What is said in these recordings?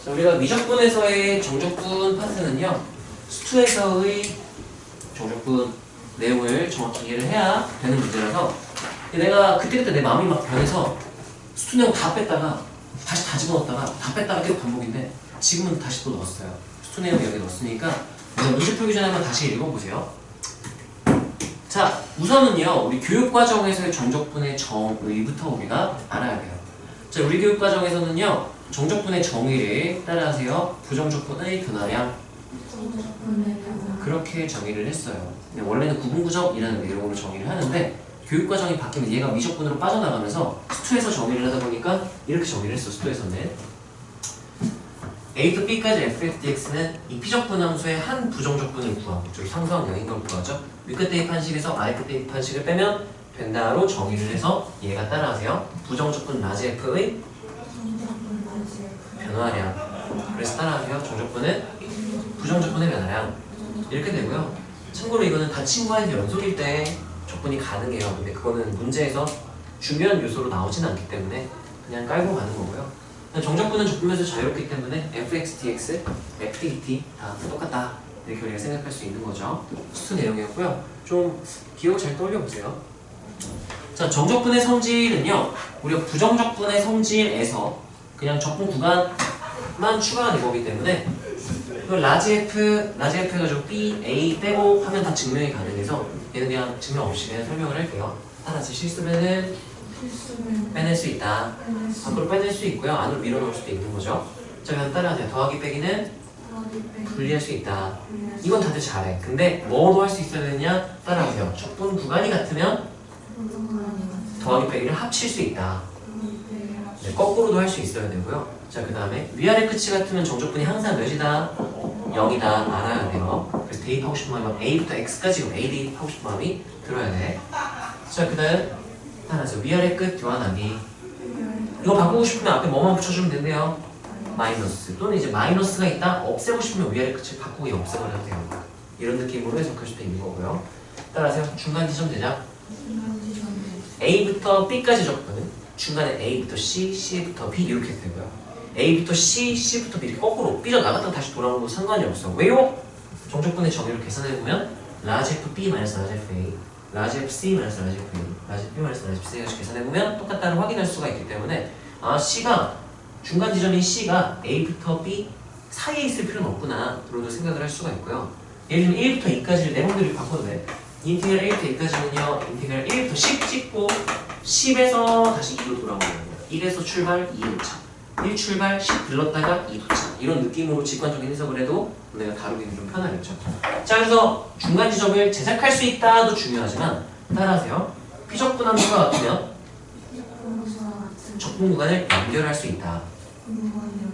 자, 우리가 미적분에서의 정적분 파트는요, 수투에서의 정적분 내용을 정확히 이해를 해야 되는 문제라서 내가 그때그때 내 마음이 막 변해서 수투 내용 다 뺐다가 다시 다 집어넣었다가 다 뺐다가 계속 반복인데 지금은 다시 또 넣었어요. 수투 내용 여기 넣었으니까 문제 풀기 전에 한번 다시 읽어보세요. 자, 우선은요, 우리 교육과정에서의 정적분의 정의부터 우리가 알아야 돼요. 자, 우리 교육과정에서는요, 정적분의 정의를 따라하세요. 부정적분의 변화량. 그렇게 정의를 했어요. 원래는 구분구적이라는 내용으로 정의를 하는데 교육과정이 바뀌면 얘가 미적분으로 빠져나가면서 수투에서 정의를 하다 보니까 이렇게 정의를 했어. 수투에서는 A부터 B까지 fx, dx는 이 P적분 함수의 한 부정적분을 구하고 저기 상수항 영인 걸 구하죠. 윗끝 대입한식에서 아래끝 대입한식을 빼면 된다로 정의를 해서 얘가 따라하세요. 부정적분 라지 f의 변화량. 그래서 따라하세요. 정적분은 부정적분의 변화량. 이렇게 되고요. 참고로 이거는 다 친구와의 연속일 때 적분이 가능해요. 근데 그거는 문제에서 중요한 요소로 나오진 않기 때문에 그냥 깔고 가는 거고요. 정적분은 적분에서 자유롭기 때문에 fx, dx, f, dt 다 똑같다. 이렇게 우리가 생각할 수 있는 거죠. 수투 내용이었고요. 좀 기억 잘 떠올려보세요. 자, 정적분의 성질은요, 우리가 부정적분의 성질에서 그냥 적분 구간만 추가한 이거기 때문에 이걸 라지 F 해가지고 B, A 빼고 하면 다 증명이 가능해서 얘는 그냥 증명 없이 그냥 설명을 할게요. 따라서 실수면은 빼낼 수 있다. 밖으로 빼낼 수 있고요. 안으로 밀어넣을 수도 있는 거죠. 자, 그럼 따라하세요. 더하기 빼기는 분리할 수 있다. 이건 다들 잘해. 근데 뭐로 할 수 있어야 되느냐? 따라하세요. 적분 구간이 같으면 더하기 빼기를 합칠 수 있다. 네, 거꾸로도 할 수 있어야 되고요. 자, 그 다음에 위아래 끝이 같으면 정적분이 항상 몇이다? 0이다. 알아야 돼요. 그래서 대입하고 싶은 마음이 A부터 X까지 A 대입하고 싶은 마음이 들어야 돼. 자, 그 다음 따라서 위아래 끝 교환하기. 이거 바꾸고 싶으면 앞에 뭐만 붙여주면 된대요. 마이너스. 또는 이제 마이너스가 있다? 없애고 싶으면 위아래 끝을 바꾸고 없애버려도 돼요. 이런 느낌으로 해석할 수도 있는 거고요. 따라서 중간 지점 제작. A부터 B까지 적분은 중간에 A부터 C, C부터 B 이렇게 되고요. A부터 C, C부터 B 거꾸로 삐져나갔다가 다시 돌아오는 거 상관이 없어. 왜요? 정적분의 정의를 계산해보면 라지 F B 마이너스 라지 F A, 라지 F C 마이너스 라지 F A, 라지 F B 마이너스 라지 F C까지 계산해보면 똑같다는 확인할 수가 있기 때문에 C가 중간 지점인 C가 A부터 B 사이에 있을 필요는 없구나 그로도 생각을 할 수가 있고요. 예를 들면 1부터 2까지를 내분들이 바꿔도 돼. 인티그랄 1부터 2까지는요 인티그랄 1부터 10 찍고 10에서 다시 2로 돌아오는 거예요. 1에서 출발 2로 차 1 출발 10 들렀다가 2 도착. 이런 느낌으로 직관적인 해석을 해도 내가 다루기는 좀 편하겠죠. 자, 그래서 중간 지점을 제작할 수 있다도 중요하지만 따라하세요. 피적분 함수가 같으면 적분 구간을 연결할 수 있다.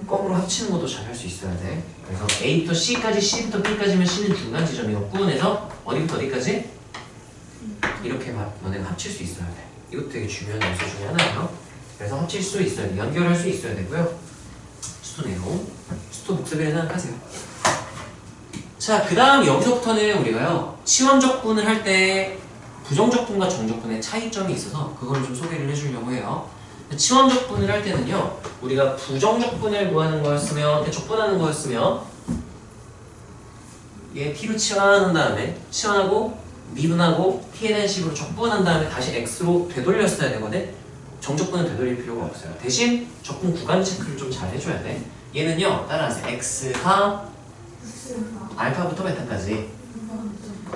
거꾸로 합치는 것도 잘 할 수 있어야 돼. 그래서 A부터 C까지, C부터 B까지면 C는 중간 지점이었고 구분해서 어디부터 어디까지? 이렇게 너네가 합칠 수 있어야 돼. 이것도 되게 중요한 요소 중에 하나예요. 그래서 합칠 수 있어야 돼. 연결할 수 있어야 되고요. 수도 내용. 수도 복습이라 생각하세요. 자, 그 다음 여기서부터는 우리가요. 치환적분을 할 때 부정적분과 정적분의 차이점이 있어서 그걸 좀 소개를 해주려고 해요. 치환적분을 할 때는요. 우리가 부정적분을 구하는 거였으면, 적분하는 거였으면 얘 T로 치환한 다음에 치환하고 미분하고 T에 대한 식으로 적분한 다음에 다시 X로 되돌렸어야 되거든. 정적분은 되돌릴 필요가 없어요. 대신 적분 구간 체크를 좀 잘 해줘야 돼. 얘는요, 따라하세요. X가 알파부터 베타까지.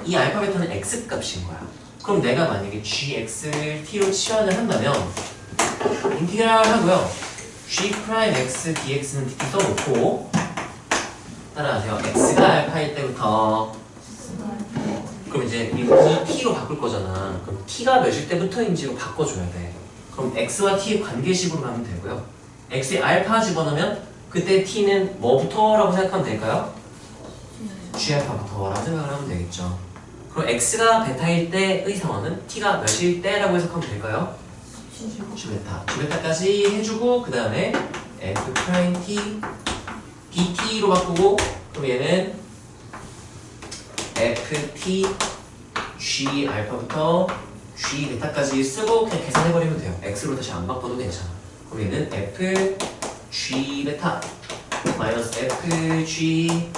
이 알파 베타는 X 값인 거야. 그럼 내가 만약에 GX를 T로 치환을 한다면 인티그랄 하고요. G 프라임 X dx는 dt 써놓고 따라하세요. X가 알파일 때부터 그럼 이제 이거 T로 바꿀 거잖아. 그럼 T가 몇일 때부터인지로 바꿔줘야 돼. 그럼 X와 T의 관계식으로 가면 되고요. X에 알파 집어넣으면 그때 T는 뭐부터라고 생각하면 될까요? G알파부터라고 생각을 하면 되겠죠. 그럼 X가 베타일 때의 상황은 T가 몇일 때라고 해석하면 될까요? G베타. G베타까지 해주고 그 다음에 F 프라임 T DT로 바꾸고 그럼 얘는 FT G 알파부터 G 베타까지 쓰고 그냥 계산해버리면 돼요. X로 다시 안 바꿔도 괜찮아. 그럼 얘는 F G 베타 마이너스 fg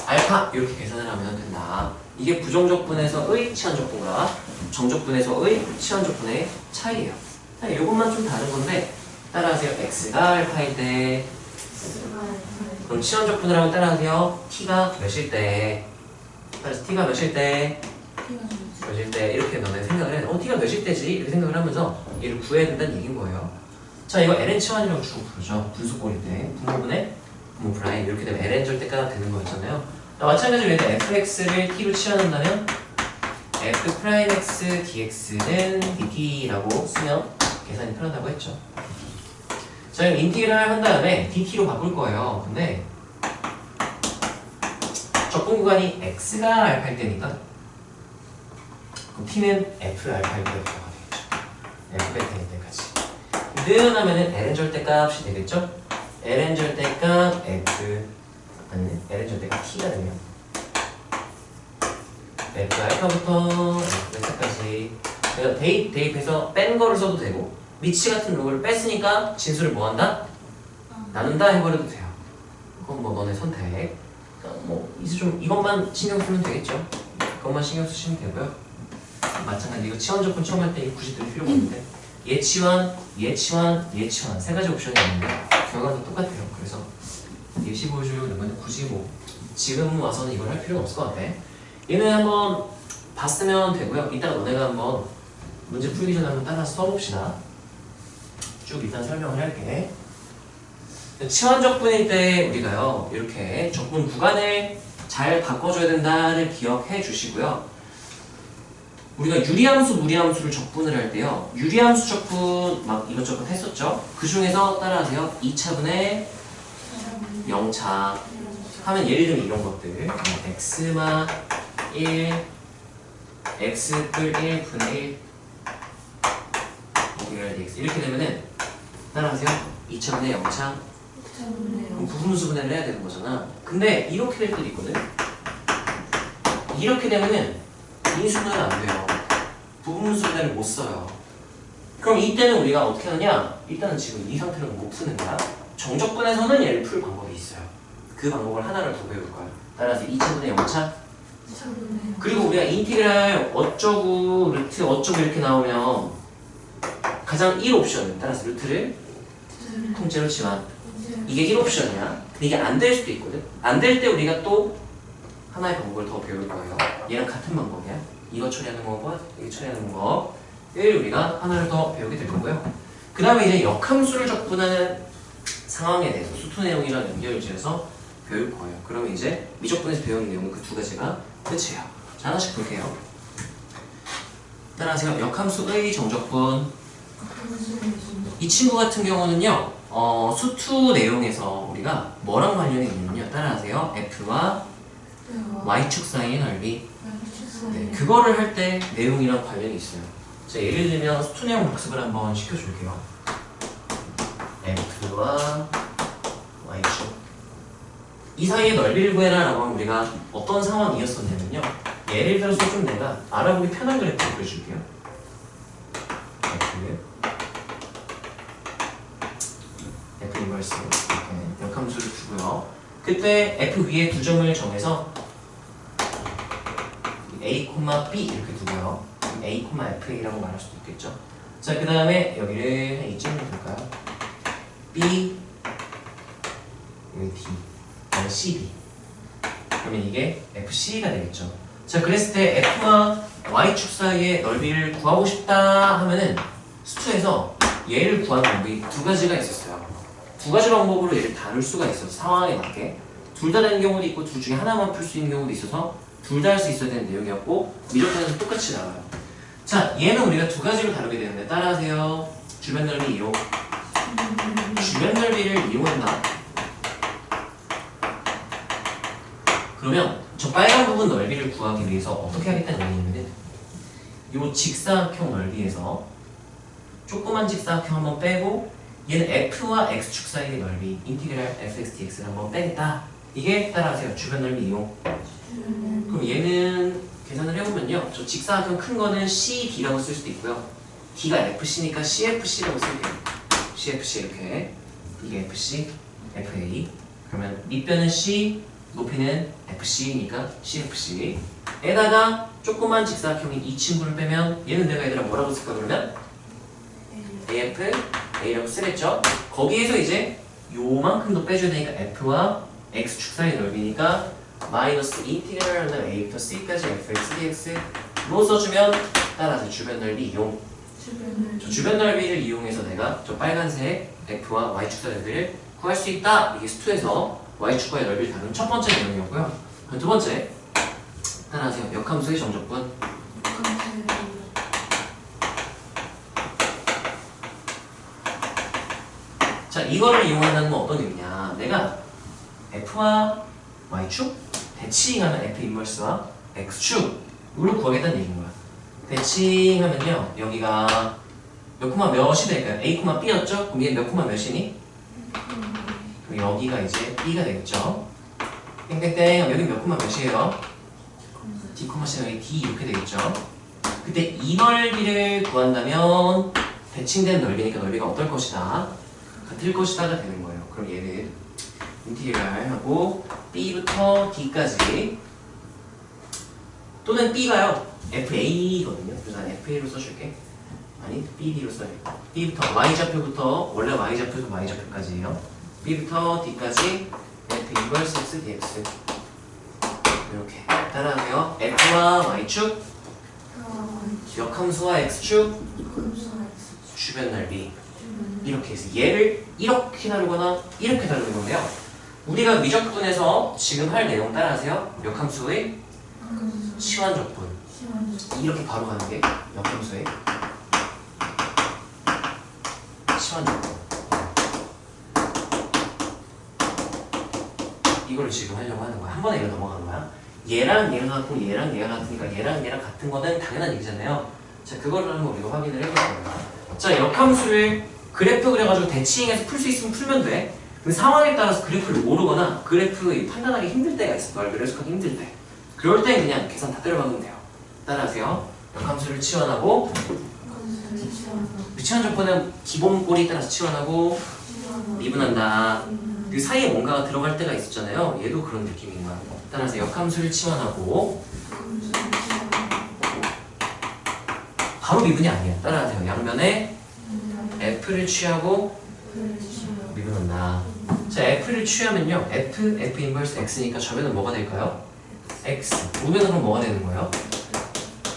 알파 이렇게 계산을 하면 된다. 이게 부정적분에서의 치환적분과 정적분에서의 치환적분의 차이예요. 이것만 좀 다른 건데 따라하세요. x가 알파일 때 그럼 치환적분을 하면 따라하세요. t가 몇일 때 따라서 t가 몇일 때 몇일 때 이렇게 너네 생각을 해. t가 몇일 때지? 이렇게 생각을 하면서 얘를 구해야 된다는 얘기인 거예요. 자, 이거 ln 치환이라고 주로 부르죠. 분수꼴일 때 분모분의 분모 프라임 이렇게 되면 ln 절대가가 되는 거였잖아요. 마찬가지로 얘도 fx를 t로 치환한다면 f 프라임 x dx는 dt라고 쓰면 계산이 편하다고 했죠. 자, 그럼 인티그랄 한 다음에 dt로 바꿀 거예요. 근데 적분 구간이 x가 알파일 때니까 그럼 t는 f 알파일 때가 되겠죠. f 베타일 때까지. 는 하면은 ln 절대값이 되겠죠. ln 절대값 f 아니네. ln 절대값 t가 되면 f 알파부터 f 베타까지 그래서 대입해서 뺀 거를 써도 되고 미치 같은 로그를 뺐으니까 진수를 뭐 한다? 나눈다 해버려도 돼요. 그건 뭐 너네 선택. 그러니까 뭐 이제 좀 이것만 신경 쓰면 되겠죠. 그것만 신경 쓰시면 되고요. 마찬가지 이거 치환적분 처음 할 때 이거 굳이 들 필요가 없는데 예치환, 예치환, 예치환 세 가지 옵션이 있는데 결과는 똑같아요. 그래서 예시 보여주려고 이런 건데 굳이 뭐 지금 와서는 이걸 할 필요는 없을 것 같아. 얘는 한번 봤으면 되고요. 이따가 너네가 한번 문제 풀기 전에 한번 따라서 써봅시다. 쭉 일단 설명을 할게. 치환적분일 때 우리가요 이렇게 적분 구간을 잘 바꿔줘야 된다를 기억해 주시고요. 우리가 유리함수, 무리함수를 적분을 할 때요 유리함수 적분 막 이것저것 했었죠. 그 중에서 따라하세요. 2차분의 0차 하면 예를 들면 이런 것들 x마 1 x 뿔 1 분의 1 dx 이렇게 되면은 따라하세요. 2차분의 0차 그럼 부분수분해를 해야 되는 거잖아. 근데 이렇게 될 때도 있거든. 이렇게 되면은 인수분해는 안 돼요. 부분수분해를 못 써요. 그럼 이때는 우리가 어떻게 하느냐? 일단은 지금 이 상태로는 못 쓰는 거야. 정적분에서는 얘를 풀 방법이 있어요. 그 방법을 하나를 더 배울 거야. 따라서 2차분의 0차 그리고 우리가 인티그랄 어쩌고 루트 어쩌고 이렇게 나오면 가장 1옵션은 따라서 루트를 통째로 치환 이게 1옵션이야. 근데 이게 안 될 수도 있거든. 안 될 때 우리가 또 하나의 방법을 더 배울 거예요. 얘랑 같은 방법이야. 이거 처리하는 방법과 이거 처리하는 방법을 우리가 하나를 더 배우게 될 거고요. 그 다음에 이제 역함수를 적분하는 상황에 대해서 수투 내용이랑 연결을 지어서 배울 거예요. 그러면 이제 미적분에서 배우는 내용은 그 두 가지가 끝이에요. 자, 하나씩 볼게요. 따라하세요. 역함수의 정적분. 이 친구 같은 경우는요 수투 내용에서 우리가 뭐랑 관련이 있냐면요 따라하세요. F와 Y축 사이의 넓이 네, 그거를 할 때 내용이랑 관련이 있어요. 자, 예를 들면 수투 내용 복습을 한번 시켜줄게요. F와 Y축 이 사이의 넓이를 구해라 라고 하면 우리가 어떤 상황이었었냐면요 예를 들어서 좀 내가 알아보기 편한 그래프를 그려줄게요. F 인버스 이렇게 역함수를 주고요. 그때 F 위에 두 점을 정해서 A, B 이렇게 두고요. A, F라고 말할 수도 있겠죠. 자, 그 다음에 여기를 한 이쯤으로 둘까요? B, 여기 D, 그다음에 CB. 그러면 이게 FC가 되겠죠. 자, 그랬을 때 F와 Y축 사이의 넓이를 구하고 싶다 하면은 수투에서 얘를 구하는 방법이 두 가지가 있었어요. 두 가지 방법으로 얘를 다룰 수가 있어요. 상황에 맞게. 둘 다 되는 경우도 있고 둘 중에 하나만 풀 수 있는 경우도 있어서 둘 다 할 수 있어야 되는 내용이었고 미적분에서 똑같이 나와요. 자, 얘는 우리가 두 가지로 다루게 되는데 따라하세요. 주변 넓이 이용. 주변 넓이를 이용한다. 그러면 저 빨간 부분 넓이를 구하기 위해서 어떻게 하겠다는 얘기냐면은 요 직사각형 넓이에서 조그만 직사각형 한번 빼고 얘는 F와 X축 사이의 넓이 인티그랄 fx dx를 한번 빼겠다. 이게 따라하세요. 주변 넓이 이용. 그럼 얘는 계산을 해보면요 저 직사각형 큰 거는 CD라고 쓸 수도 있고요 D가 FC니까 CFC라고 쓸게요. CFC 이렇게 이게 FC, FA 밑변은 C, 높이는 FC니까 CFC 에다가 조그만 직사각형인 이 친구를 빼면 얘는 내가 얘들아 뭐라고 쓸까 그러면? AF, A라고 쓰겠죠? 거기에서 이제 요만큼 더 빼줘야 되니까 F와 X축 사이 넓이니까 마이너스 인티그랄 A부터 C까지 fx dx로 써주면 따라서 주변 넓이 이용. 저 주변 넓이를 이용해서 내가 저 빨간색 F와 Y축 사이 넓이를 구할 수 있다. 이게 스투에서 Y축과의 넓이를 다룬 첫 번째 내용이었고요. 두 번째 따라하세요. 역함수의 정적분. 자, 이거를 이용한다는 건 어떤 의미냐? 내가 F와 Y축 대칭하면 F 인버스와 X축으로 구하겠다는 얘기인 거야. 대칭하면요, 여기가 몇 코마 몇이 될까요? A 코마 B였죠? 그럼 얘 몇 코마 몇이니? 그럼 여기가 이제 B가 되겠죠? 땡땡땡 여기 몇 코마 몇이에요? D 코마 C는 여기 D 이렇게 되겠죠? 그때 이 넓이를 구한다면 대칭된 넓이니까 넓이가 어떨 것이다? 같을 것이다가 되는 거예요. 그럼 얘를 인티그랄 하고 B부터 D까지 또는 B가요 FA거든요. 그래서 난 FA로 써줄게. 아니 BD로 써야겠다. B부터 Y좌표부터 원래 Y좌표도 Y좌표까지예요. B부터 D까지 F 인버스 X dx 이렇게 따라하세요. F와 Y축 역함수와 X축 주변 넓이 이렇게 해서 얘를 이렇게 다루거나 이렇게 다루는 건데요. 우리가 미적분에서 지금 할 내용 따라하세요. 역함수의 치환적분 이렇게 바로 가는 게 역함수의 치환적분 이걸 지금 하려고 하는 거야. 한 번에 이거 넘어가는 거야. 얘랑 얘가 같고 얘랑 얘가 같으니까 얘랑 얘랑 같은 거는 당연한 얘기잖아요. 자, 그거를 한번 우리가 확인을 해볼 거예요. 자, 역함수를 그래프 그려가지고 대칭해서 풀 수 있으면 풀면 돼. 그 상황에 따라서 그래프를 모르거나 그래프 판단하기 힘들 때가 있어. 넓이를 해석하기 힘들 때. 그럴 땐 그냥 계산 다 때려박으면 돼요. 따라하세요. 역함수를 치환하고 치환적분은 기본 꼴이 따라서 치환하고 미분한다. 그 사이에 뭔가가 들어갈 때가 있었잖아요. 얘도 그런 느낌인 거야. 따라서 역함수를 치환하고 바로 미분이 아니에요. 따라하세요. 양면에 F를 취하고 미분한다. 자, F를 취하면요. F 인버스 X니까 저변은 뭐가 될까요? X. 우변은 뭐가 되는 거예요?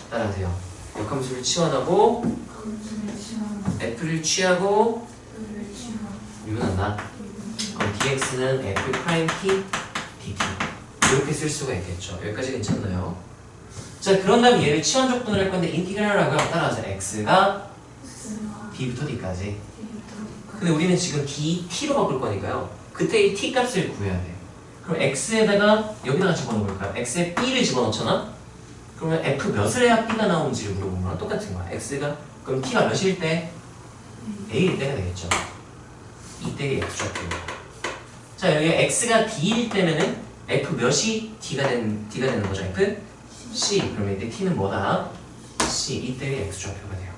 따라하세요. 역함수를 치환하고 F를 취하고 미분한다. 그럼 dx는 F 프라임 T dt 이렇게 쓸 수가 있겠죠. 여기까지 괜찮나요? 자, 그런 다음에 얘를 치환적분을 할 건데 인티그랄을 하고요. 따라서 x가 d부터 d까지. 근데 우리는 지금 dt로 바꿀 거니까요. 그때 이 t 값을 구해야 돼. 그럼 x에다가 여기다가 집어넣을까요? x에 b를 집어넣잖아? 그러면 f 몇을 해야 b가 나오는지를 물어보는 거랑 똑같은 거야. x가 그럼 t가 몇일 때? a일 때가 되겠죠. 이때 x좌표. 자, 여기 x가 d일 때면은 f 몇이 d가 되는 거죠. f c. 그러면 이때 t는 뭐다? c. 이때 x좌표가 돼요.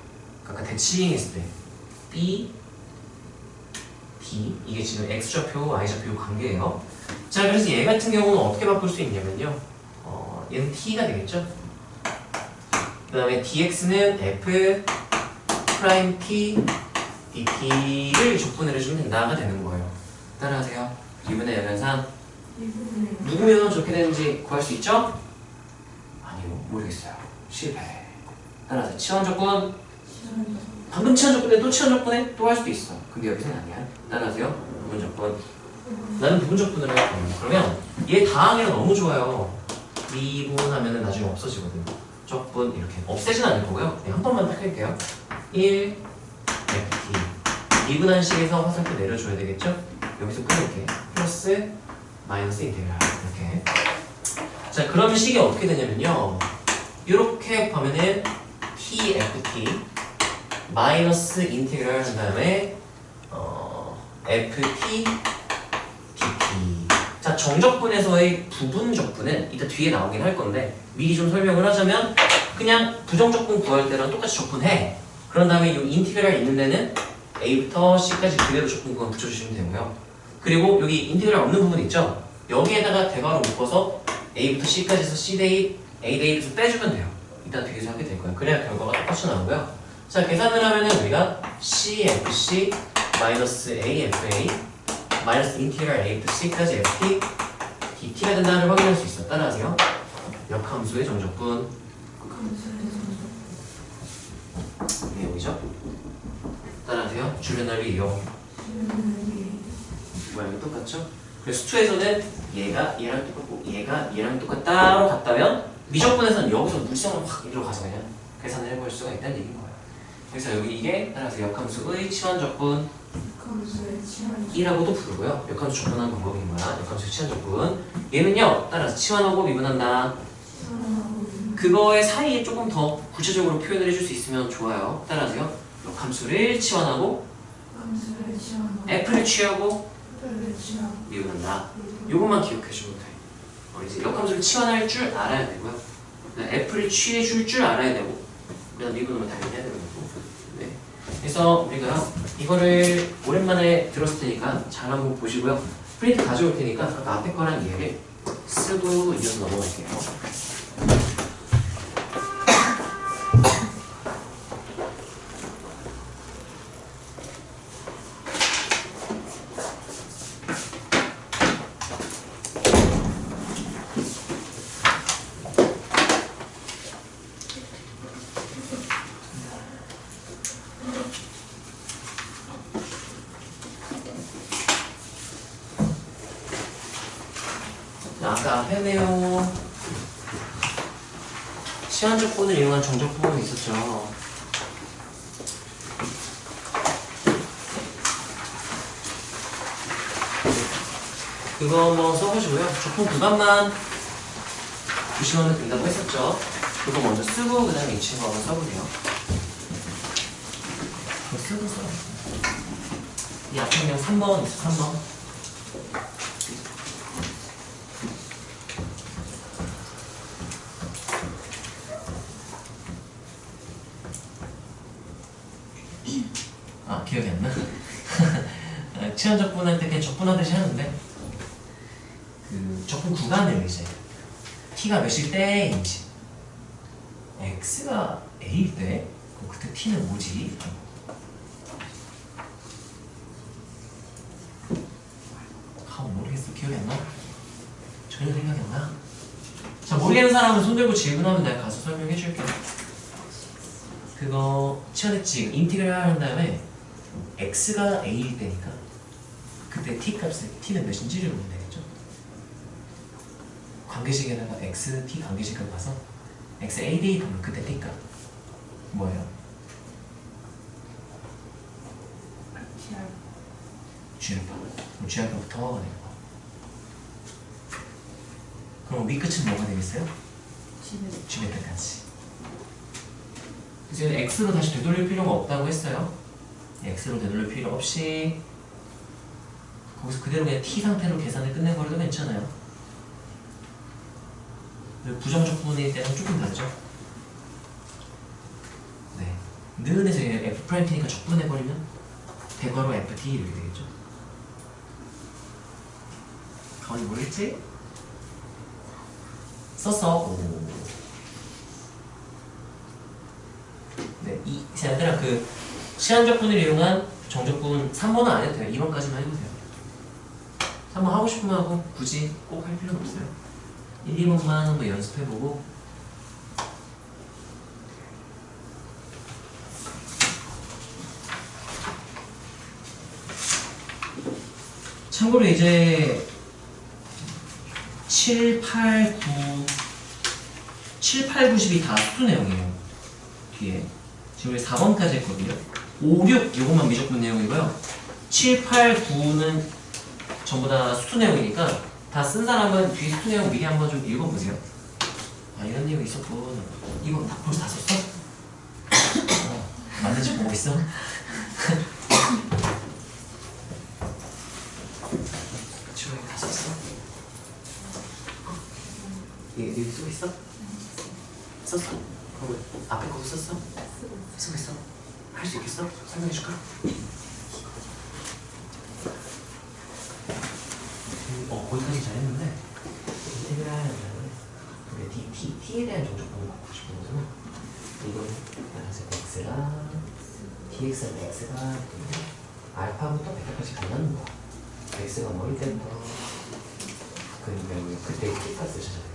아까 대칭했을 때 b d 이게 지금 x좌표 y좌표 관계예요. 자, 그래서 얘 같은 경우는 어떻게 바꿀 수 있냐면요. 얘는 t가 되겠죠. 그 다음에 dx는 f 프라임 t dt를 적분을 해주면 된다가 되는 거예요. 따라하세요. 2분의 연산상 누구면 좋게 되는지 구할 수 있죠? 아니요, 모르겠어요. 실패. 따라서 치환적분 방금 치환적분에 또 치환적분에 또 할 수도 있어. 근데 여기서는 아니야. 따라하세요. 부분적분. 나는 부분적분을 할 거예요. 그러면 얘 다항이가 너무 좋아요. 미분하면 나중에 없어지거든. 적분 이렇게 없애진 않을 거고요. 네, 한 번만 딱 할게요. 1 FT 미분한 식에서 화살표 내려줘야 되겠죠? 여기서 끊을게. 플러스 마이너스 인테그랄 이렇게. 자, 그러면 식이 어떻게 되냐면요. 이렇게 보면은 TFT 마이너스 인테그랄 한 다음에 FT DT. 자, 정적분에서의 부분적분은 이따 뒤에 나오긴 할 건데 미리 좀 설명을 하자면 그냥 부정적분 구할 때랑 똑같이 적분해. 그런 다음에 이 인티그랄 있는 데는 A부터 C까지 그대로 적분 구간 붙여주시면 되고요. 그리고 여기 인테그랄 없는 부분 있죠? 여기에다가 대괄호 묶어서 A부터 C까지 해서 C 대 A 대 A에서 빼주면 돼요. 이따 뒤에서 하게 될 거예요. 그래야 결과가 똑같이 나오고요. 자, 계산을 하면은 우리가 CFC 마이너스 AFA 마이너스 인테그랄 A부터 C까지 FT DT가 된다는 걸 확인할 수 있어. 따라하세요. 역함수의 정적분. 네, 여기죠? 따라하세요. 주변 넓이 이용. 모양이 똑같죠? 그래서 수투에서는 얘가 얘랑 똑같고 얘가 얘랑 똑같다로 같다면 미적분에서는 여기서 물성을 확 이리로 가서 그냥 계산을 해볼 수가 있다는 얘기인 거예요. 그래서 여기 이게 따라서 역함수의 치환적분 1하고도 부르고요. 역함수 적분하는 방법인 거야. 역함수 치환적분. 얘는요. 따라서 치환하고 미분한다. 그거의 사이에 조금 더 구체적으로 표현을 해줄 수 있으면 좋아요. 따라서요. 역함수를 치환하고 F를 취하고 미분한다. 요것만 기억해주면 돼. 이제 역함수를 치환할 줄 알아야 되고요. F를 취해줄 줄 알아야 되고, 그다음 미분으로 당연히 해야 되는 거고. 네. 그래서 우리가 이거를 오랜만에 들었을 테니까 잘 한번 보시고요. 프린트 가져올 테니까 아까 앞에 거랑 얘를 쓰고 이어서 넘어갈게요. 아까 앞에 내용 치환적분을 이용한 정적분이 있었죠. 그거 한번 써보시고요. 적분 구간만 보시면 된다고 했었죠. 그거 먼저 쓰고 그 다음에 이 친구 한번 써보세요. 그거 쓰고 써요. 이 앞에 내용 3번 있어. 3번. 기억이 안 나? 치환적분할 때 그냥 적분하듯이 하는데 그 적분 구간을 이제 t가 몇일 때인지 x가 a일 때 그럼 그때 t는 뭐지? 모르겠어. 기억이 안 나? 전혀 생각이 안 나? 자, 모르겠는 사람은 손 들고 질문하면 내가 가서 설명해 줄게. 그거 치환했지. 인티그랄 한 다음에 x가 a일 때니까 그때 t 값을 t는 몇인지를 보면 되겠죠. 관계식에다가 x, t 관계식을 봐서 x a 대 보면 그때 t 값 뭐예요? gr. 그럼 gr부터 뭐가 되는 거? 그럼 위 끝은 뭐가 되겠어요? g까지. 그래서 x로 다시 되돌릴 필요가 없다고 했어요. x로 되돌릴 필요 없이 거기서 그대로 그냥 t 상태로 계산을 끝내버려도 괜찮아요. 부정적분일 때는 조금 다르죠. 네. 는에서 f't니까 적분해버리면 대괄호 ft 이렇게 되겠죠. 가만히 모르겠지? 썼어. 오. 네, 얘들아 그 시한적분을 이용한 정적분 3번은 안 해도 돼요. 2번까지만 해도 돼요. 3번 하고 싶으면 하고 굳이 꼭 할 필요는 없어요. 1, 2번만 한번 연습해보고 참고로 이제 7, 8, 10이 다 수수 내용이에요. 뒤에 지금 우리 4번까지 했거든요. 5, 6 요것만 미적분 내용이고요. 7, 8, 9는 전부 다 수수 내용이니까 다 쓴 사람은 뒤에 수수 내용 미리 한번 좀 읽어보세요. 아 이런 내용이 있었군. 이거 다 벌써 다 썼어? 맞는지 보고 있어? 지금 다 썼어? 여기 쓰고 있어? 썼어? 그럼 앞에 것도 썼어? 쓰고 있어? 할 수 있겠어? 설명해줄까? 거기까지 잘했는데 인테그랄 우리 t에 대한 정적분을 바꾸고 싶은 거잖아. 이거는 x가 dx는 x가 알파부터 베타까지 간다는 거야. x가 멀을 때부터 그러니까 우리 그때 t값을 찾아야 돼.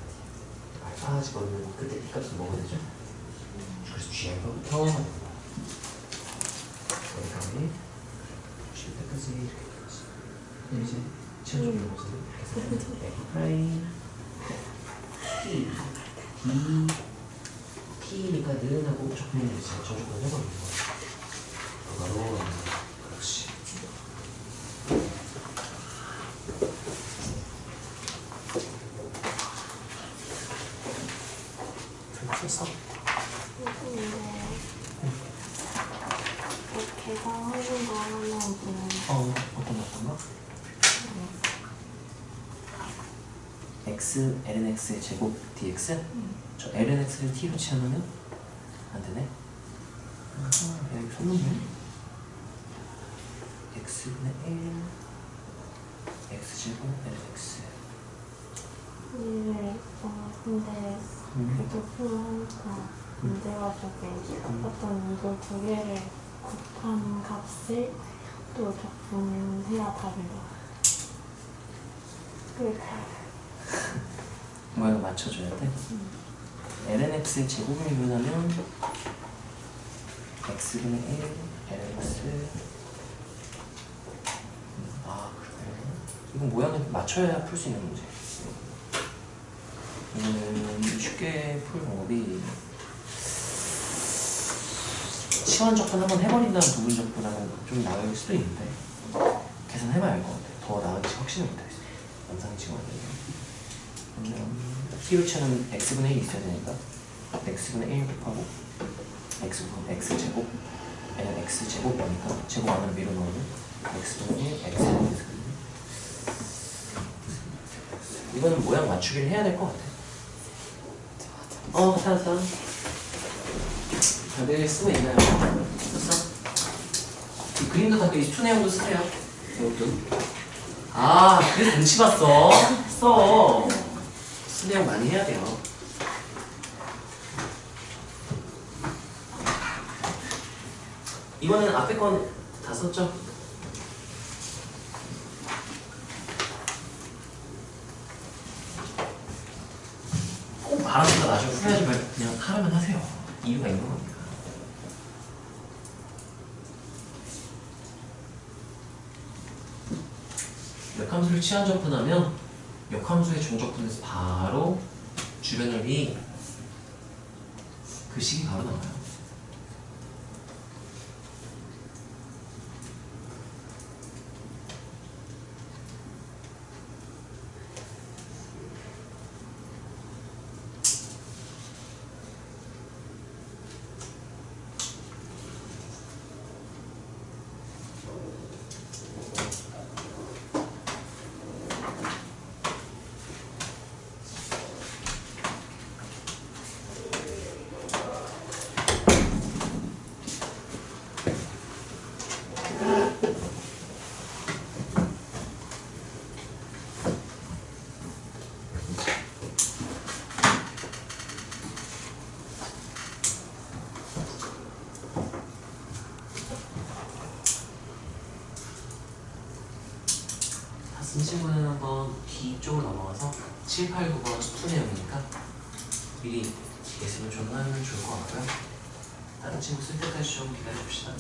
알파 집어넣으면 그때 t값은 뭐가 되죠? 그래서 g알파부터 여기까지 10대까지 이렇게 되지. 이제 최종적인 모습은 이렇게 해서 f 프라임 t t니까 느는하고 적분을 이제 저조건 해버리는 거야. 바로 그렇지. 됐어? 계산하는 거 하나 보면 어떤 거? x lnx의 제곱 dx? 저 lnx를 t로 취하면은 안 되네. 여기 손놈네. x분의 1 x제곱 lnx. 근데 높으니까 문제가지고 어떤 이걸 두 개를 곱한 값을 또 적분해야 답인 거야. 모양을 맞춰줘야 돼. lnx의 제곱을 이용하면 x분의 1 lnx. 그래. 이건 모양을 맞춰야 풀 수 있는 문제. 이거는 쉽게 풀 방법이 시원 접근 한번 해버린 다음 부분 접근하면 좀 나을 수도 있는데 계산해봐야 할 것 같아. 더 나은지 확신을 못하겠어. 영상이 지금 그러면 t로 치는 x분의 1이 있어야 되니까 x분의 1 곱하고 x제곱 얘는 x제곱이니까 제곱 안으로 밀어넣으면 x분의 1 x제곱이 되거든요. 이거는 모양 맞추기를 해야 될 것 같아. 찾았어. 다들 쓰고 있나요? 썼어? 이 그림도 다 수내용도 쓰세요. 이것도. 그래서 눈치 봤어. 써. 수내용 많이 해야 돼요. 이거는 앞에 건 다 썼죠? 꼭 말하니까 나중에 후회하지 말고 그냥 하라면 하세요. 이유가 있는 겁니다. 역함수를 치환 접근하면 역함수의 종접근에서 바로 주변넓이 그 식이 바로 나와요. 이 친구는 한번 B쪽으로 넘어가서 7, 8, 9번 수투 내용이니까 미리 예습을 좀 하면 좋을 것 같고요. 다른 친구 쓸 때까지 좀 기다려줍시다.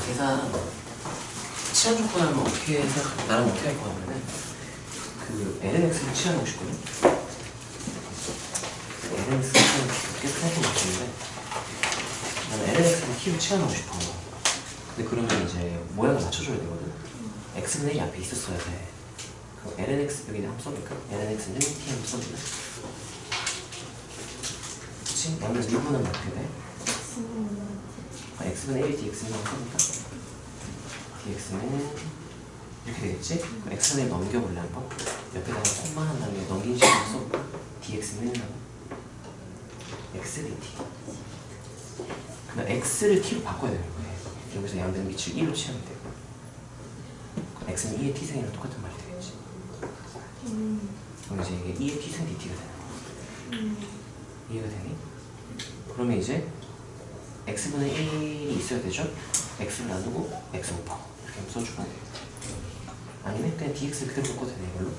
계산 치환 조건 하면 어떻게 생각해? 나는 어떻게 할 거 같냐면 그 LNX를 치환하고 싶거든. LNX를 치환하고 싶어. 계속 생각해보고 싶은데 나는 LNX를 T로 치환하고 싶어. 근데 그러면 이제 모양을 맞춰줘야 되거든. X분의 1이 앞에 있었어야 돼. 그럼 LNX 여기 한번 써볼까? LNX는 T 한번 써볼래? 그치? 너는 미분은 어떻게 돼? X분의 1이 DX는 한번 써볼까? DX는 이렇게 되겠지? 그럼 X분의 1 넘겨볼래 한번? 옆에다가 콤마 한 다음에 넘긴 식으로 써볼까? DX는 X dt. 그럼 X를 T로 바꿔야 되는 거예요. 여기서 양변 밑을 1로 취하면 돼요. X는 2의 T승이랑 똑같은 말이 되겠지. 그럼 이제 이게 2의 T승 dt가 되는 거야. 이해가 되니? 그러면 이제 X분의 1이 있어야 되죠? X를 나누고 X 곱하고 이렇게 한번 써주면 돼요. 아니면 그냥 dx를 그대로 바꿔도 되네 이걸로.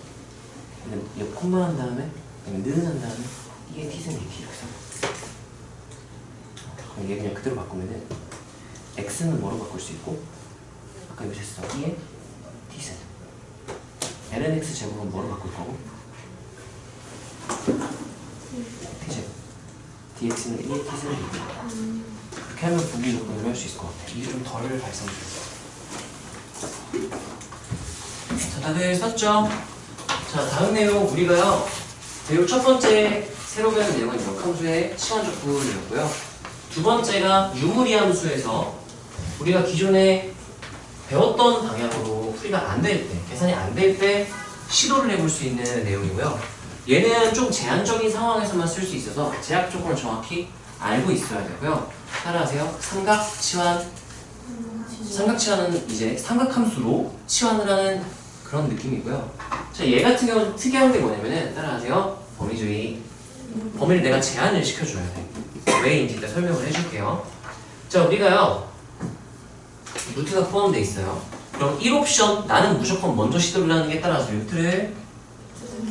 근데 옆 콤마 한 다음에 는 한 다음에 2의 T승 dt 이렇게 써. 그럼 얘 그냥 그대로 바꾸면은 X는 뭐로 바꿀 수 있고 아까 여기서 했어 2의 T승 LNX 제곱은 뭐로 바꿀 거고 T제곱 DX는 1의 T승을 이기고 그렇게 하면 분리 조건으로 할 수 있을 것 같아. 이게 좀 덜 발생돼요. 자, 다들 썼죠? 자, 다음 내용 우리가요 배울 첫 번째 새로 배운 내용은 역함수의 치환 조건이었고요. 두 번째가 유무리 함수에서 우리가 기존에 배웠던 방향으로 풀이가 안 될 때, 계산이 안 될 때 시도를 해볼 수 있는 내용이고요. 얘는 좀 제한적인 상황에서만 쓸 수 있어서 제약 조건을 정확히 알고 있어야 되고요. 따라하세요. 삼각치환. 삼각치환은 이제 삼각함수로 치환을 하는 그런 느낌이고요. 자, 얘 같은 경우는 특이한 게 뭐냐면은 따라하세요. 범위주의. 범위를 내가 제한을 시켜줘야 돼. 왜인지 일단 설명을 해줄게요. 자, 우리가요 루트가 포함되어 있어요. 그럼 1옵션 나는 무조건 먼저 시도를 하는 게 따라서 루트를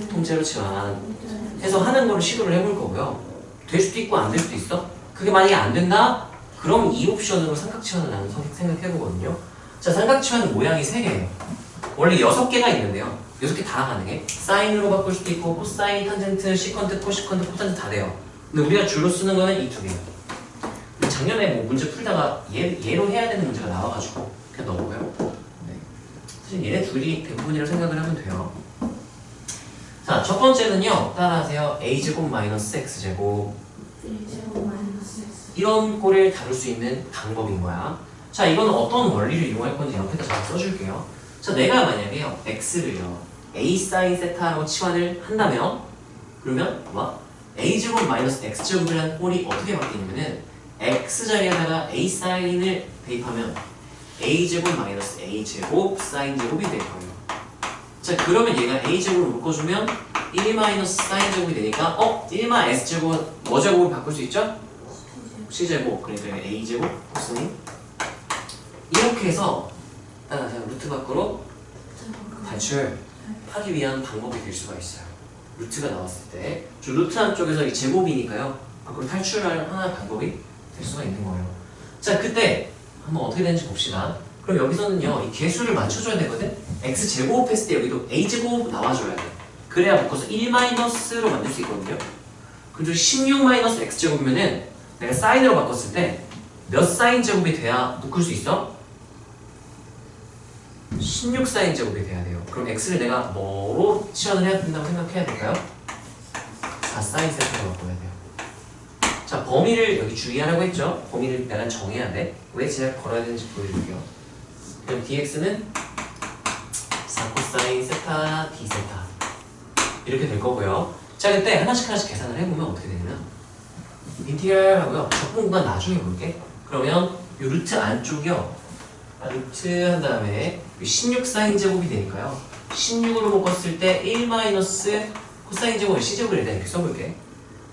통째로 치환해서 하는 거를 시도를 해볼 거고요. 될 수도 있고 안 될 수도 있어. 그게 만약에 안 된다? 그럼 2옵션으로 삼각치환을 나는 생각해보거든요. 자, 삼각치환은 모양이 3개예요. 원래 6개가 있는데요. 6개 다 가능해. 사인으로 바꿀 수도 있고 코사인, 탄젠트, 시컨트, 코시컨트, 코탄젠트 다 돼요. 근데 우리가 주로 쓰는 거는 이 2개예요. 작년에 뭐 문제 풀다가 얘로 해야 되는 문제가 나와가지고 그냥 넣어보고요. 네. 사실 얘네 둘이 대부분이라고 생각을 하면 돼요. 자, 첫 번째는요. 따라하세요. a제곱 마이너스 x제곱. 이런 꼴을 다룰 수 있는 방법인 거야. 자, 이거는 어떤 원리를 이용할 건지 옆에다 잘 써줄게요. 자, 내가 만약에요 x를요 a 사인 세타로 치환을 한다면 그러면 뭐? a제곱 마이너스 x제곱을 한 꼴이 어떻게 바뀌냐면은 x 자리에다가 a 사인을 대입하면 a제곱 마이너스 a제곱 사인 제곱이 될 거예요. 자, 그러면 얘가 a제곱을 묶어주면 1 마이너스 사인 제곱이 되니까 1마 s제곱 뭐 제곱을 바꿀 수 있죠? c제곱. 그러니까 a제곱 코사인 이렇게 해서 따라서 루트 밖으로 탈출하기 위한 방법이 될 수가 있어요. 루트가 나왔을 때 저 루트 안쪽에서 이 제곱이니까요 밖으로 탈출할 하나의 방법이 될 수가 있는 거예요. 자, 그때 한번 어떻게 되는지 봅시다. 그럼 여기서는요 이 개수를 맞춰줘야 되거든. x제곱 했을 때 여기도 a제곱 나와줘야 돼. 그래야 묶어서 1-로 만들 수 있거든요. 그리고 16-x제곱이면은 내가 사인으로 바꿨을 때 몇 사인 제곱이 돼야 묶을 수 있어? 16 사인 제곱이 돼야 돼요. 그럼 x를 내가 뭐로 치환을 해야 된다고 생각해야 될까요? 4 사인 세타로 바꿔야 돼요. 자, 범위를 여기 주의하라고 했죠? 범위를 내가 정해야 돼. 왜 제약 걸어야 되는지 보여줄게요. 그럼 dx는 4 코사인 세타 d 세타 이렇게 될 거고요. 자, 그때 하나씩 계산을 해보면 어떻게 되냐면 인티리얼 하고요. 적분 구간 나중에 볼게. 그러면 이 루트 안쪽이요. 루트 한 다음에 16 사인 제곱이 되니까요. 16으로 묶었을 때 1 마이너스 코사인 제곱을 c제곱을 일단 이렇게 써볼게.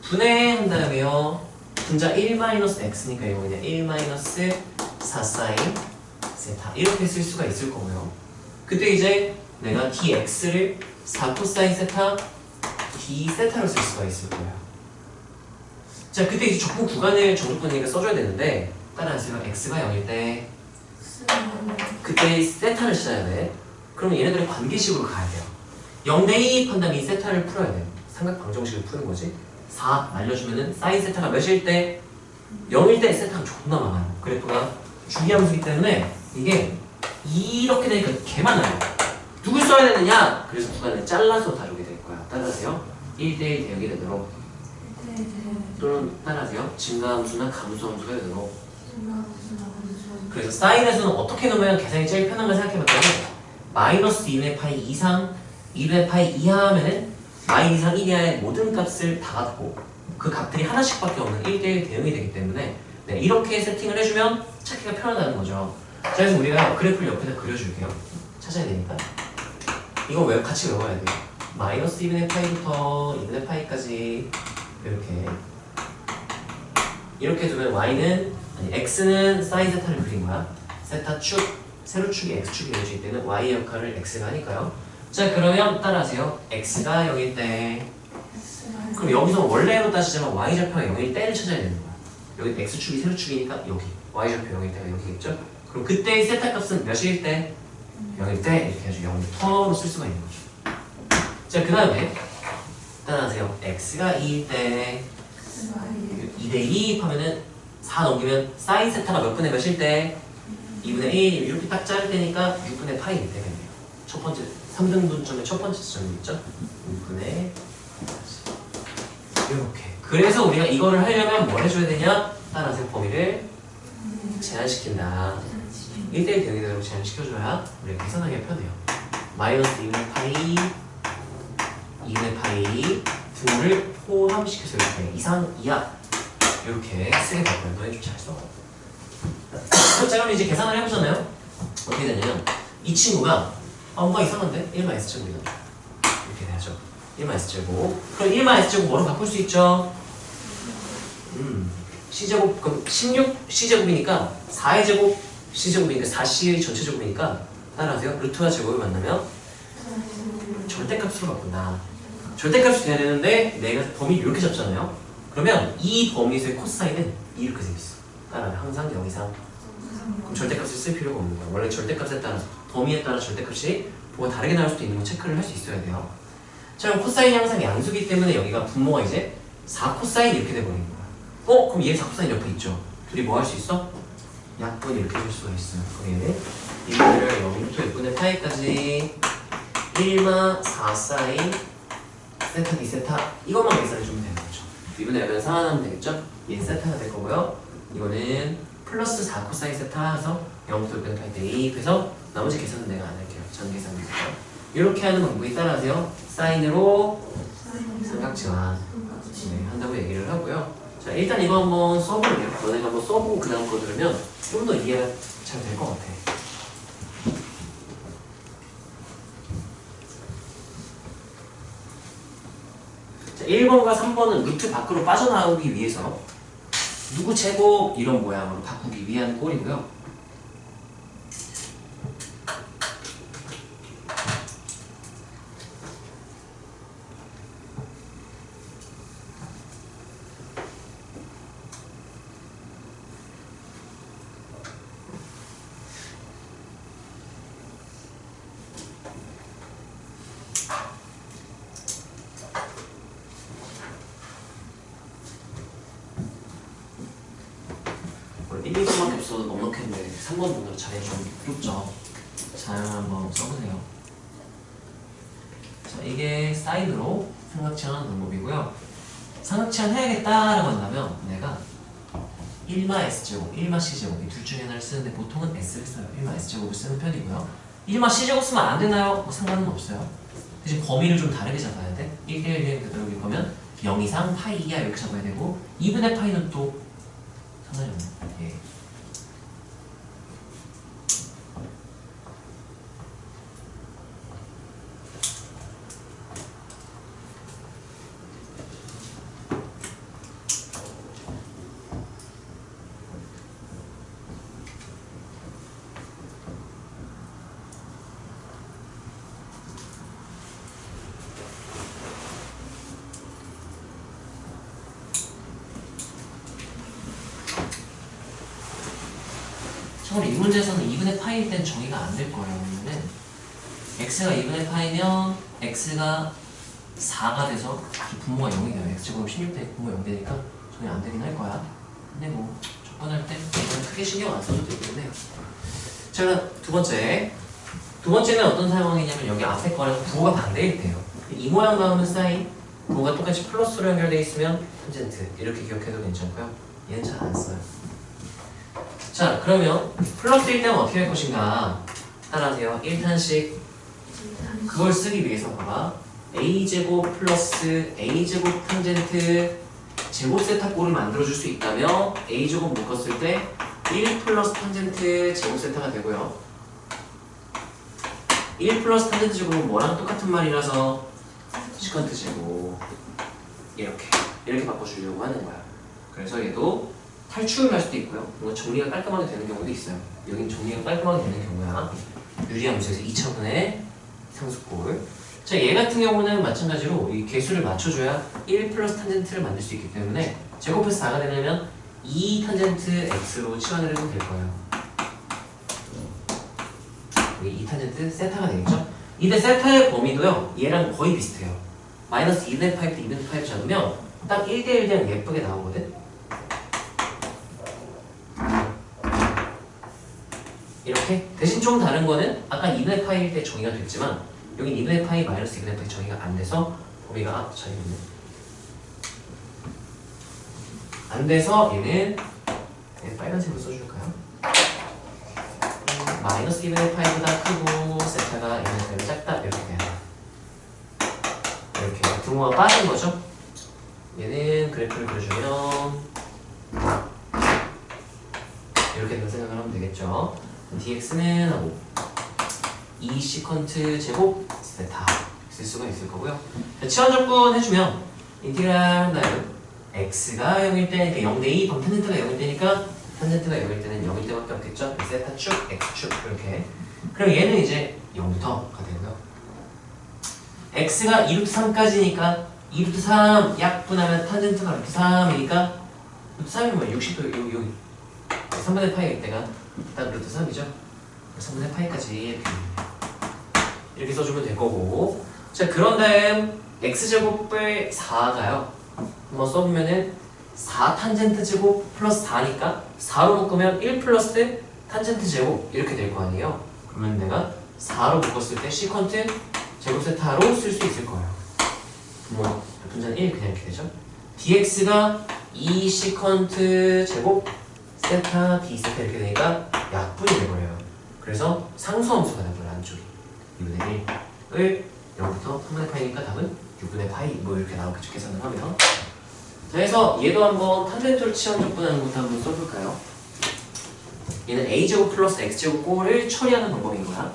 분해한 다음에요. 분자 1 마이너스 x니까 이거 그냥 1 마이너스 4 사인 세타 이렇게 쓸 수가 있을 거고요. 그때 이제 내가 dx를 4 코사인 세타 d 세타로 쓸 수가 있을 거예요. 자, 그때 이제 적분 구간을 정조건이니까 써줘야 되는데 따라하세요. x가 0일 때 그때 세타를 찾아야 돼. 그러면 얘네들의 관계식으로 가야 돼요. 0대2 판다면 이 세타를 풀어야 돼요. 삼각 방정식을 푸는 거지. 4 날려주면은 사인 세타가 몇일 때? 0일 때 세타가 존나 많아요. 그래프가 주기함수이기 때문에 이게 이렇게 되니까 개 많아요. 누굴 써야 되느냐? 그래서 구간을 잘라서 다루게 될 거야. 따라하세요. 1대1 대역이 되도록 또는 따라하세요. 증가함수나 감소함수가 되도록. 그래서 사인에서는 어떻게 놓으면 계산이 제일 편한가 생각해봤더니 마이너스 2분의 파이 이상 2분의 파이 이하 하면은 마이 이상 1 이하의 모든 값을 다 갖고 그 값들이 하나씩밖에 없는 1대1 대응이 되기 때문에 네, 이렇게 세팅을 해주면 찾기가 편하다는 거죠. 자, 그래서 우리가 그래프를 옆에다 그려줄게요. 찾아야 되니까 이거 왜 같이 외워야 돼요. 마이너스 2분의 파이부터 2분의 파이까지 이렇게 두면 y는 아니 x는 사인 세타를 그린 거야. 세타 축 세로축이 x축이 되어질 때는 y 역할을 x가 하니까요. 자, 그러면 따라하세요. x가 0일 때 그럼 여기서 원래로 따지자면 y좌표가 0일 때를 찾아야 되는 거야. 여기 x축이 세로축이니까 여기 y좌표 0일 때가 여기겠죠. 그럼 그때의 세타 값은 몇일 때? 0일 때 이렇게 해서 0을 터로 쓸 수가 있는 거죠. 자, 그 다음에 따라하세요. x가 2일 때 2대2 하면은 4 넘기면 사인 세타가 몇 분의 몇일 때? 2분의 1 이렇게 딱 자를 때니까 6분의 파이일 때겠네요. 첫 번째 3등분점의 첫 번째 지점이 있죠. 6분의 이렇게. 그래서 우리가 이거를 하려면 뭘 해줘야 되냐? 따라하세요. 범위를 제한시킨다. 1대1 대응대로 제한시켜줘야 우리가 계산하기가 편해요. 마이너스 2분의 파이 2분의 파이 등을 포함시켜서 이렇게 이상 이하 이렇게 쓰게 될 거예요. 너희 좀 잘 써. 자, 그럼 이제 계산을 해보잖아요. 어떻게 되냐면 이 친구가 뭔가 이상한데? 1만 S제곱이다. 이렇게 돼야죠. 1만 S제곱. 그럼 1만 S제곱 뭐로 바꿀 수 있죠? C제곱, 그럼 16 C제곱이니까 4의 제곱 C제곱이니까 4C의 전체 제곱이니까 따라하세요. 루트와 제곱을 만나면 절대값으로 바꾼다. 절대값이 돼야 되는데 내가 범위를 이렇게 잡잖아요. 그러면 이 범위에서의 코사인은 이렇게 생겼어. 따라하면 항상 0 이상. 그럼 절대값을 쓸 필요가 없는 거야. 원래 절대값에 따라서 범위에 따라 절대값이 뭐가 다르게 나올 수도 있는 건 체크를 할 수 있어야 돼요. 자, 그럼 코사인이 항상 양수기 때문에 여기가 분모가 이제 4코사인 이렇게 돼버리는 거야. 그럼 얘 4코사인 옆에 있죠. 둘이 뭐 할 수 있어? 약분 이렇게 줄 수가 있어요. 그럼 얘는 이거를 0부터 6분의 파이까지 1마 4사인 세타 d세타 이것만 계산해 주면 되는 거죠. 2분의 L은 상환하면 되겠죠? 얘는 세타가 될 거고요. 이거는 플러스 4코사인 세타 해서 0부터 6분의 파이 대입해서 나머지 계산은 내가 안 할게요. 전 계산이니까. 이렇게 하는 방법에 따라서요. 사인으로 삼각지환 한다고 얘기를 하고요. 자, 일단 이거 한번 써볼게요. 너네가 한번 써보고 그 다음 거 들으면 좀 더 이해가 잘 될 것 같아. 자, 1번과 3번은 루트 밖으로 빠져나오기 위해서 누구 제곱 이런 모양으로 바꾸기 위한 꼴이고요. 원래 1, 2번밖에 없어도 넉넉했는데 3번 분으로 잘해주면 부럽죠. 잘 한번 써보세요. 자, 이게 사인으로 삼각지환 방법이고요. 삼각지환 해야겠다라고 한다면 내가 1마 S제곱, 1마 C제곱 이 둘 중에 하나를 쓰는데 보통은 S를 써요. 1마 S제곱을 쓰는 편이고요. 1마 C제곱 쓰면 안 되나요? 뭐 상관은 없어요. 대신 범위를 좀 다르게 잡아야 돼. 1대1 대응일 거면 0 이상 파이 이하 이렇게 잡아야 되고 2분의 파이는 또 상관이 없네. 예. 참고로 이 문제에서는 2분의 파이일 땐 정의가 안 될 거예요. 왜냐면 x가 2분의 파이면 x가 4가 돼서 분모가 0이 돼요. x제곱 16대 분모 0 되니까 정의 안 되긴 할 거야. 근데 뭐 접근할 때 이건 크게 신경 안 써도 되긴 해요. 자, 두 번째는 어떤 상황이냐면 여기 앞에 거랑 부호가 반대일 때요. 이 모양 나오는 사인, 부호가 똑같이 플러스로 연결되어 있으면 탄젠트 이렇게 기억해도 괜찮고요. 얘는 잘 안 써요. 자, 그러면 플러스일 때는 어떻게 할 것인가? 따라하세요. 1탄식 그걸 쓰기 위해서 봐봐. a제곱 플러스 a제곱 탄젠트 제곱 세타꼴을 만들어줄 수 있다면 a제곱 묶었을 때 1 플러스 탄젠트 제곱 세타가 되고요. 1 플러스 탄젠트 제곱은 뭐랑 똑같은 말이라서 시컨트 제곱 이렇게 바꿔주려고 하는 거야. 그래서 얘도 탈출을 할 수도 있고요. 뭔가 정리가 깔끔하게 되는 경우도 있어요. 여긴 정리가 깔끔하게 되는 경우야. 유리함수에서 2차분의 상수꼴. 자, 얘 같은 경우는 마찬가지로 이 개수를 맞춰줘야 1 플러스 탄젠트를 만들 수 있기 때문에 제곱해서 4가 되려면 2 탄젠트 x로 치환을 해도 될 거예요. 여기 2 탄젠트 세타가 되겠죠? 이때 세타의 범위도요, 얘랑 거의 비슷해요. 마이너스 2분의 파이 때 2분의 파이 잡으면 딱 1대1 그냥 예쁘게 나오거든? 이렇게. 대신 좀 다른 거는 아까 2분의 파이일 때 정의가 됐지만 여긴 2분의 파이 마이너스 2분의 파이 정의가 안 돼서 범위가 잘 있네. 안 돼서 얘는 빨간색으로 써줄까요? 마이너스 2분의 파이보다 크고 세타가 얘는 되게 작다 이렇게 돼요. 이렇게 등호가 빠진 거죠. 얘는 그래프를 그려주면 이렇게 된다 생각을 하면 되겠죠. dx는 2 시컨트 제곱 세타 쓸 수가 있을 거고요. 치환 조건 해주면 인티그랄 한다면 x가 0일 때, 그러니까 0대2 그럼 탄젠트가 0일 때니까 탄젠트가 0일 때는 0일 때밖에 없겠죠. 세타축, x축 이렇게. 그럼 얘는 이제 0부터가 되고요. x가 2루트 3까지니까 2루트 3 약분하면 탄젠트가 루트 3이니까 루트 3이면 뭐 60도 여기 3분의 파이일 때가 딱 루트 3이죠. 3분의 파이까지 이렇게 써주면 될 거고. 자, 그런 다음 x제곱을 4가요. 한번 써보면은 4 탄젠트 제곱 플러스 4니까 4로 묶으면 1 플러스 탄젠트 제곱 이렇게 될 거 아니에요. 그러면 내가 4로 묶었을 때 시컨트 제곱 세타로 쓸 수 있을 거예요. 뭐 분자는 1 그냥 이렇게 되죠. dx가 2 시컨트 제곱 세타 d 세타 이렇게 되니까 약분이 돼버려요. 그래서 상수함수가 돼버려요. 안쪽이 2분의 1을 0부터 3분의 파이니까 답은 6분의 파이 뭐 이렇게 나오겠죠. 계산을 하면. 자, 해서 얘도 한번 탄젠트를 치환 적분하는 것도 한번 써볼까요? 얘는 a제곱 플러스 x제곱 꼴을 처리하는 방법인 거야.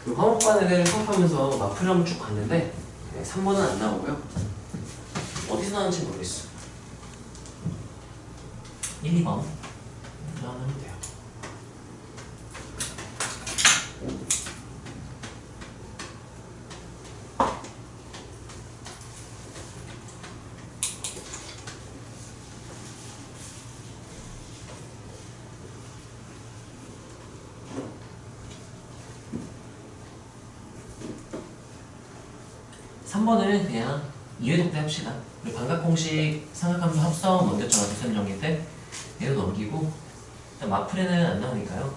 그 화목반을 수업하면서 마플을 한번 쭉 봤는데 3번은 안 나오고요. 어디서 나오는지 모르겠어. 1, 2번 하면 돼요. (3번은) 그냥 이해독대 합시다. 우리 반각공식 삼각함수 합성 먼저 저 뒷선 정리 때 얘도 넘기고 일단 마플에는 안 나오니까요.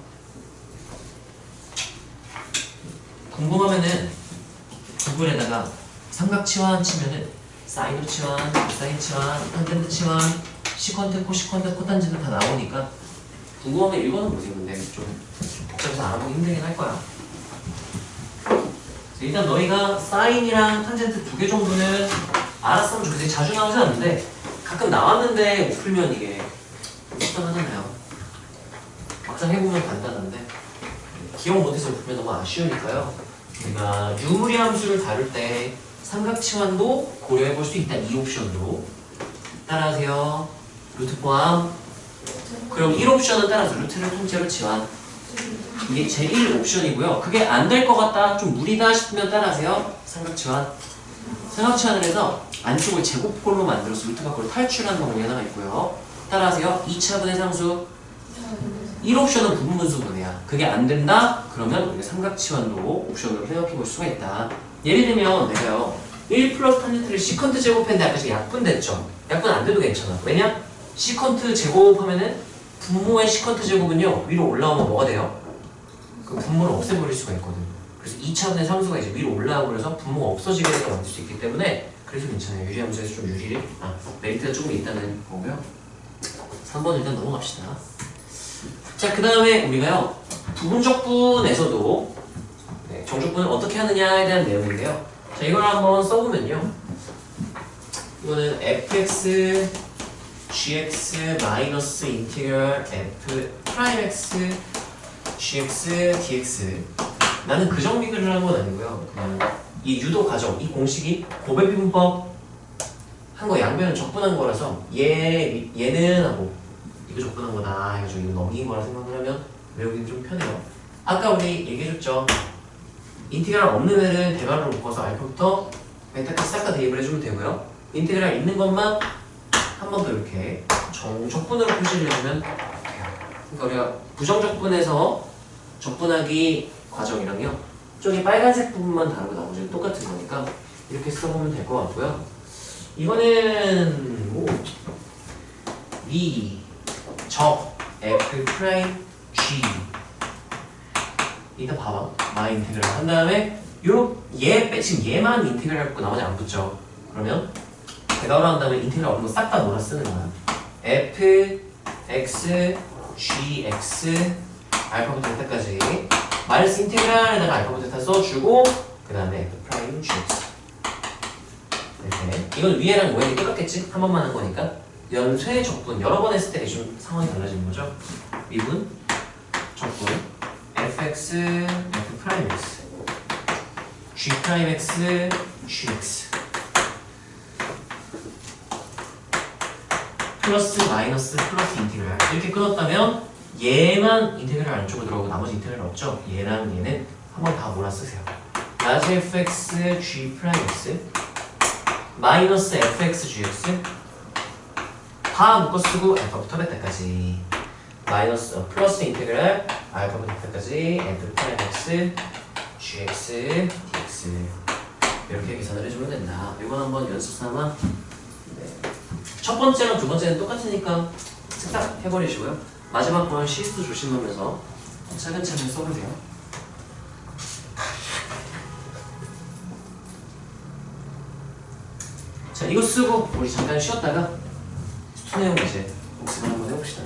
궁금하면은 구글에다가 삼각 치환 치면은 사인으로 치환, 코사인 치환, 탄젠트 치환, 시컨트, 코시컨트, 코탄젠트 다 나오니까 궁금하면 읽어보세요. 근데 좀 복잡해서 알아보기 힘들긴 할 거야. 일단 너희가 사인이랑 탄젠트 2개 정도는 알았으면 좋겠지. 자주 나오지 않는데 가끔 나왔는데 못 풀면 이게 불편하잖아요. 막상 해보면 간단한데 기억 못해서 풀면 너무 아쉬우니까요. 우리가 유무리 함수를 다룰 때 삼각치환도 고려해볼 수 있다. 이 옵션으로 따라하세요. 루트 포함. 그럼 1옵션은 따라서 루트를 통째로 치환 이게 제1 옵션이고요. 그게 안 될 것 같다, 좀 무리다 싶으면 따라하세요. 삼각치환. 삼각치환을 해서 안쪽을 제곱꼴로 만들어서 루트 밖으로 탈출하는 방법이 하나가 있고요. 따라하세요. 2차분의 상수. 1옵션은 부분분수분해야. 그게 안 된다? 그러면 우리가 삼각치환도 옵션으로 생각해 볼 수가 있다. 예를 들면 내가요 1 플러스 탄젠트를 시컨트 제곱했는데 아까 지금 약분 됐죠? 약분 안 돼도 괜찮아. 왜냐? 시컨트 제곱하면은 분모의 시컨트 제곱은요 위로 올라오면 뭐가 돼요? 그 분모를 없애버릴 수가 있거든. 그래서 2차분의 상수가 이제 위로 올라오고 그래서 분모가 없어지게 되게 만들 수 있기 때문에 그래서 괜찮아요. 유리함수에서 좀 메리트가 조금 있다는 거고요. 3번 일단 넘어갑시다. 자, 그 다음에 우리가요 부분적분에서도 정적분을 어떻게 하느냐에 대한 내용인데요. 자, 이걸 한번 써보면요. 이거는 fx gx 마이너스 인티그럴 f 프라임 x gx dx. 나는 그 정비글을 한 건 아니고요. 그냥 이 유도 과정, 이 공식이 고배비분법 한 거 양변을 적분한 거라서 얘는 하고 이거 적분한 거다 해가지고 이거 넘긴 거라 생각을 하면 외우기는 좀 편해요. 아까 우리 얘기해줬죠. 인테그랄 없는 애를 대괄호로 묶어서 알파부터 베타까지 싹 다 대입을 해주면 되고요. 인테그랄 있는 것만 한 번 더 이렇게 정적분으로 표시를 해주면 돼요. 그러니까 우리가 부정적분에서 적분하기 과정이랑요. 저기 빨간색 부분만 다르고 나머지는 똑같은 거니까 이렇게 써보면 될 것 같고요. 이거는 뭐 V 적 F 프라임 G 이따 봐봐. 마이 인테그랄 한 다음에 지금 얘만 인테그랄 갖고 나머지 안 붙죠. 그러면 대괄호 한 다음에 인테그랄 없는 거 싹 다 몰아 쓰는 거야. F X G X 알파부터 베타까지 마이너스 인테그랄에다가 알파부터 베타 써주고 그 다음에 F 프라임 G X 이렇게. 이건 위에랑 모양이 똑같겠지? 한 번만 한 거니까 연쇄 적분 여러 번 했을 때 좀 상황이 달라지는 거죠. 미분 적분 fx f 프라임 x g 프라임 x gx 플러스 마이너스 플러스 인테그랄 이렇게 끊었다면 얘만 인테그랄 안쪽으로 들어오고 나머지 인테그랄 없죠? 얘랑 얘는 한번 다 몰아 쓰세요. 나머지 fx g 프라임 x 마이너스 fx gx 다 묶어 쓰고 알파부터 베타까지 마이너스 플러스 인테그랄 알파부터 베타까지 f 프라임 x gx dx 이렇게 계산을 해주면 된다. 이건 한번 연습 삼아. 첫 번째랑 두 번째는 똑같으니까 쓱싹 해버리시고요. 마지막 번 실수 조심하면서 차근차근 써보세요. 자, 이거 쓰고 우리 잠깐 쉬었다가 수투 내용 이제 복습을 한번 해봅시다.